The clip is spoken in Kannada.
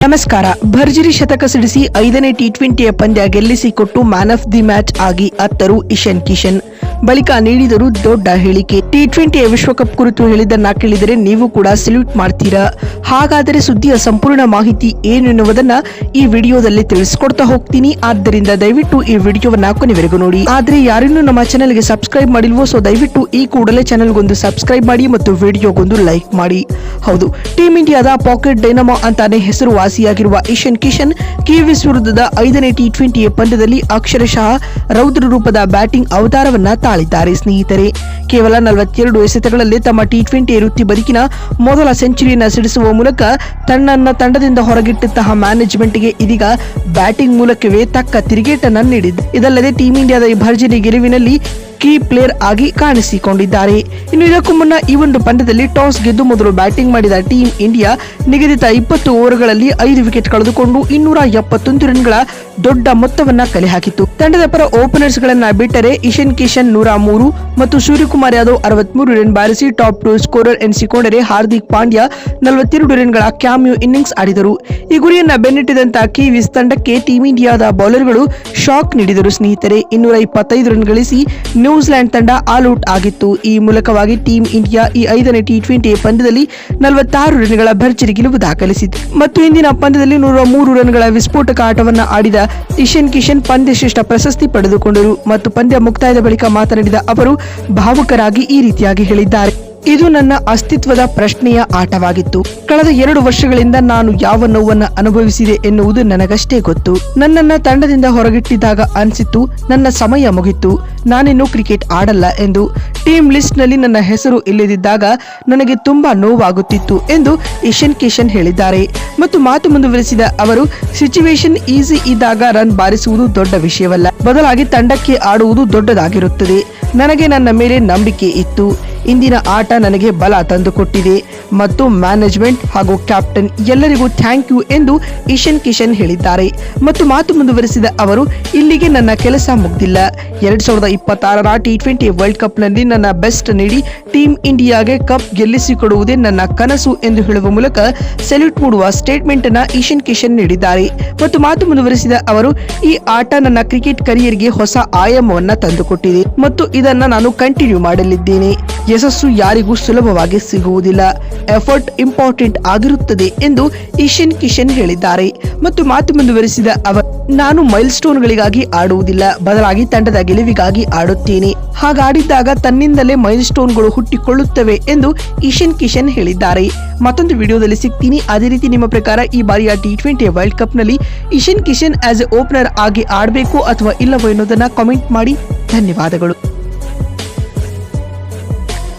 ನಮಸ್ಕಾರ. ಭರ್ಜರಿ ಶತಕ ಸಿಡಿಸಿ 5ನೇ ಟಿ20ಯ ಪಂದ್ಯ ಗೆಲ್ಲಿಸಿಕೊಟ್ಟು ಮ್ಯಾನ್ ಆಫ್ ದಿ ಮ್ಯಾಚ್ ಆಗಿ ಅತ್ತರು ಇಶಾನ್ ಕಿಶನ್. ಬಳಿಕ ನೀಡಿದರು ದೊಡ್ಡ ಹೇಳಿಕೆ. ಟಿ20 ವಿಶ್ವಕಪ್ ಕುರಿತು ಹೇಳಿದ್ದನ್ನ ಕೇಳಿದರೆ ನೀವು ಕೂಡ ಸಲ್ಯೂಟ್ ಮಾಡ್ತೀರಾ. ಹಾಗಾದರೆ ಸುದ್ದಿಯ ಸಂಪೂರ್ಣ ಮಾಹಿತಿ ಏನು ಎನ್ನುವುದನ್ನ ಈ ವಿಡಿಯೋದಲ್ಲಿ ತಿಳಿಸಿಕೊಡ್ತಾ ಹೋಗ್ತೀನಿ. ಆದ್ದರಿಂದ ದಯವಿಟ್ಟು ಈ ವಿಡಿಯೋವನ್ನ ಕೊನೆವರೆಗೂ ನೋಡಿ. ಆದ್ರೆ ಯಾರಿನ್ನೂ ನಮ್ಮ ಚಾನೆಲ್ಗೆ ಸಬ್ಸ್ಕ್ರೈಬ್ ಮಾಡಿಲ್ವೋ ಸೊ ದಯವಿಟ್ಟು ಈ ಕೂಡಲೇ ಚಾನೆಲ್ಗೊಂದು ಸಬ್ಸ್ಕ್ರೈಬ್ ಮಾಡಿ ಮತ್ತು ವಿಡಿಯೋಗೊಂದು ಲೈಕ್ ಮಾಡಿ. ಹೌದು, ಟೀಮ್ ಇಂಡಿಯಾದ ಪಾಕೆಟ್ ಡೈನಮೋ ಅಂತಾನೆ ಹೆಸರು ವಾಸಿಯಾಗಿರುವ ಇಶಾನ್ ಕಿಶನ್ ಕಿವೀಸ್ ವಿರುದ್ಧದ 5ನೇ ಟಿ20 ಪಂದ್ಯದಲ್ಲಿ ಅಕ್ಷರಶಃ ರೌದ್ರ ರೂಪದ ಬ್ಯಾಟಿಂಗ್ ಅವತಾರವನ್ನ ತಾಳಿದ್ದಾರೆ. ಸ್ನೇಹಿತರೆ, ಕೇವಲ 42 ಎಸೆತಗಳಲ್ಲಿ ತಮ್ಮ ಟಿ20 ವೃತ್ತಿ ಬದುಕಿನ ಮೊದಲ ಸೆಂಚುರಿಯನ್ನ ಸಿಡಿಸುವ ಮೂಲಕ ತನ್ನನ್ನ ತಂಡದಿಂದ ಹೊರಗಿಟ್ಟಂತಹ ಮ್ಯಾನೇಜ್ಮೆಂಟ್ಗೆ ಇದೀಗ ಬ್ಯಾಟಿಂಗ್ ಮೂಲಕವೇ ತಕ್ಕ ತಿರುಗೇಟನ್ನ ನೀಡಿದೆ. ಇದಲ್ಲದೆ ಟೀಮ್ ಇಂಡಿಯಾದ ಈ ಭರ್ಜರಿ ಗೆಲುವಿನಲ್ಲಿ ಕೀ ಪ್ಲೇಯರ್ ಆಗಿ ಕಾಣಿಸಿಕೊಂಡಿದ್ದಾರೆ. ಇನ್ನು ಇದಕ್ಕೂ ಮುನ್ನ ಈ ಒಂದು ಪಂದ್ಯದಲ್ಲಿ ಟಾಸ್ ಗೆದ್ದು ಮೊದಲು ಬ್ಯಾಟಿಂಗ್ ಮಾಡಿದ ಟೀಮ್ ಇಂಡಿಯಾ ನಿಗದಿತ 20 ಓವರ್ಗಳಲ್ಲಿ 5 ವಿಕೆಟ್ ಕಳೆದುಕೊಂಡು 271 ರನ್ಗಳ ದೊಡ್ಡ ಮೊತ್ತವನ್ನ ಕಲೆ ಹಾಕಿತು. ತಂಡದ ಪರ ಓಪನರ್ಸ್ ಗಳನ್ನ ಬಿಟ್ಟರೆ ಇಶಾನ್ ಕಿಶನ್ 103 ಮತ್ತು ಸೂರ್ಯಕುಮಾರ್ ಯಾದವ್ 63 ರನ್ ಬಾರಿಸಿ ಟಾಪ್ 2 ಸ್ಕೋರರ್ ಎನಿಸಿಕೊಂಡರೆ ಹಾರ್ದಿಕ್ ಪಾಂಡ್ಯ 42 ರನ್ಗಳ ಕ್ಯಾಮಿಯೋ ಇನ್ನಿಂಗ್ಸ್ ಆಡಿದರು. ಈ ಗುರಿಯನ್ನ ಬೆನ್ನಟ್ಟಿದಂತಹ ಕಿವೀಸ್ ತಂಡಕ್ಕೆ ಟೀಮ್ ಇಂಡಿಯಾದ ಬೌಲರ್ಗಳು ಶಾಕ್ ನೀಡಿದರು. ಸ್ನೇಹಿತರೆ, 225 ರನ್ ಗಳಿಸಿ ನ್ಯೂಜಿಲೆಂಡ್ ತಂಡ ಆಲ್ ಔಟ್ ಆಗಿತ್ತು. ಈ ಮೂಲಕವಾಗಿ ಟೀಮ್ ಇಂಡಿಯಾ ಈ 5ನೇ ಟಿ20 ಪಂದ್ಯದಲ್ಲಿ 46 ರನ್ಗಳ ಭರ್ಜರಿ ಗೆಲುವು ದಾಖಲಿಸಿತು ಮತ್ತು ಇಂದಿನ ಪಂದ್ಯದಲ್ಲಿ 103 ರನ್ಗಳ ವಿಸ್ಫೋಟಕ ಆಟವನ್ನ ಆಡಿದ ಇಶಾನ್ ಕಿಶನ್ ಪಂದ್ಯ ಶ್ರೇಷ್ಠ ಪ್ರಶಸ್ತಿ ಪಡೆದುಕೊಂಡರು ಮತ್ತು ಪಂದ್ಯ ಮುಕ್ತಾಯದ ಬಳಿಕ ಮಾತನಾಡಿದ ಅವರು ಭಾವುಕರಾಗಿ ಈ ರೀತಿಯಾಗಿ ಹೇಳಿದ್ದಾರೆ. ಇದು ನನ್ನ ಅಸ್ತಿತ್ವದ ಪ್ರಶ್ನೆಯ ಆಟವಾಗಿತ್ತು. ಕಳೆದ 2 ವರ್ಷಗಳಿಂದ ನಾನು ಯಾವ ನೋವನ್ನ ಅನುಭವಿಸಿದೆ ಎನ್ನುವುದು ನನಗಷ್ಟೇ ಗೊತ್ತು. ನನ್ನನ್ನ ತಂಡದಿಂದ ಹೊರಗಿಟ್ಟಿದ್ದಾಗ ಅನಿಸಿತ್ತು ನನ್ನ ಸಮಯ ಮುಗಿತು, ನಾನಿನ್ನು ಕ್ರಿಕೆಟ್ ಆಡಲ್ಲ ಎಂದು. ಟೀಮ್ ಲಿಸ್ಟ್ ನಲ್ಲಿ ನನ್ನ ಹೆಸರು ಇಲ್ಲದಿದ್ದಾಗ ನನಗೆ ತುಂಬಾ ನೋವಾಗುತ್ತಿತ್ತು ಎಂದು ಇಶಾನ್ ಕಿಶನ್ ಹೇಳಿದ್ದಾರೆ. ಮತ್ತು ಮಾತು ಮುಂದುವರೆಸಿದ ಅವರು, ಸಿಚುವೇಶನ್ ಈಸಿ ಇದ್ದಾಗ ರನ್ ಬಾರಿಸುವುದು ದೊಡ್ಡ ವಿಷಯವಲ್ಲ, ಬದಲಾಗಿ ತಂಡಕ್ಕೆ ಆಡುವುದು ದೊಡ್ಡದಾಗಿರುತ್ತದೆ. ನನಗೆ ನನ್ನ ಮೇಲೆ ನಂಬಿಕೆ ಇತ್ತು. ಇಂದಿನ ಆಟ ನನಗೆ ಬಲ ತಂದುಕೊಟ್ಟಿದೆ ಮತ್ತು ಮ್ಯಾನೇಜ್ಮೆಂಟ್ ಹಾಗೂ ಕ್ಯಾಪ್ಟನ್ ಎಲ್ಲರಿಗೂ ಥ್ಯಾಂಕ್ ಯು ಎಂದು ಇಶಾನ್ ಕಿಶನ್ ಹೇಳಿದ್ದಾರೆ. ಮತ್ತು ಮಾತು ಮುಂದುವರೆಸಿದ ಅವರು, ಇಲ್ಲಿಗೆ ನನ್ನ ಕೆಲಸ ಮುಗ್ದಿಲ್ಲ. 2026ರ ಟಿ20 ವರ್ಲ್ಡ್ ಕಪ್ ನಲ್ಲಿ ನನ್ನ ಬೆಸ್ಟ್ ನೀಡಿ ಟೀಮ್ ಇಂಡಿಯಾಗೆ ಕಪ್ ಗೆಲ್ಲಿಸಿಕೊಡುವುದೇ ನನ್ನ ಕನಸು ಎಂದು ಹೇಳುವ ಮೂಲಕ ಸೆಲ್ಯೂಟ್ ಮಾಡುವ ಸ್ಟೇಟ್ಮೆಂಟ್ ಅನ್ನ ಇಶಾನ್ ಕಿಶನ್ ನೀಡಿದ್ದಾರೆ. ಮತ್ತು ಮಾತು ಮುಂದುವರೆಸಿದ ಅವರು, ಈ ಆಟ ನನ್ನ ಕ್ರಿಕೆಟ್ ಕರಿಯರ್ಗೆ ಹೊಸ ಆಯಾಮವನ್ನ ತಂದುಕೊಟ್ಟಿದೆ ಮತ್ತು ಇದನ್ನ ನಾನು ಕಂಟಿನ್ಯೂ ಮಾಡಲಿದ್ದೇನೆ. ಯಶಸ್ಸು ಯಾರಿಗೂ ಸುಲಭವಾಗಿ ಸಿಗುವುದಿಲ್ಲ, ಎಫರ್ಟ್ ಇಂಪಾರ್ಟೆಂಟ್ ಆಗಿರುತ್ತದೆ ಎಂದು ಇಶಾನ್ ಕಿಶನ್ ಹೇಳಿದ್ದಾರೆ. ಮತ್ತು ಮಾತು ಮುಂದುವರೆಸಿದ ಅವರು, ನಾನು ಮೈಲ್ ಸ್ಟೋನ್ಗಳಿಗಾಗಿ ಆಡುವುದಿಲ್ಲ, ಬದಲಾಗಿ ತಂಡದ ಗೆಲುವಿಗಾಗಿ ಆಡುತ್ತೇನೆ. ಹಾಗಾಡಿದ್ದಾಗ ತನ್ನಿಂದಲೇ ಮೈಲ್ ಸ್ಟೋನ್ಗಳು ಹುಟ್ಟಿಕೊಳ್ಳುತ್ತವೆ ಎಂದು ಇಶಾನ್ ಕಿಶನ್ ಹೇಳಿದ್ದಾರೆ. ಮತ್ತೊಂದು ವಿಡಿಯೋದಲ್ಲಿ ಸಿಗ್ತೀನಿ. ಅದೇ ರೀತಿ ನಿಮ್ಮ ಪ್ರಕಾರ ಈ ಬಾರಿಯ ಟಿ20 ವರ್ಲ್ಡ್ ಕಪ್ ನಲ್ಲಿ Ishan Kishan as A opener ಆಗಿ ಆಡಬೇಕು ಅಥವಾ ಇಲ್ಲವೋ ಎನ್ನುವುದನ್ನ ಕಾಮೆಂಟ್ ಮಾಡಿ. ಧನ್ಯವಾದಗಳು.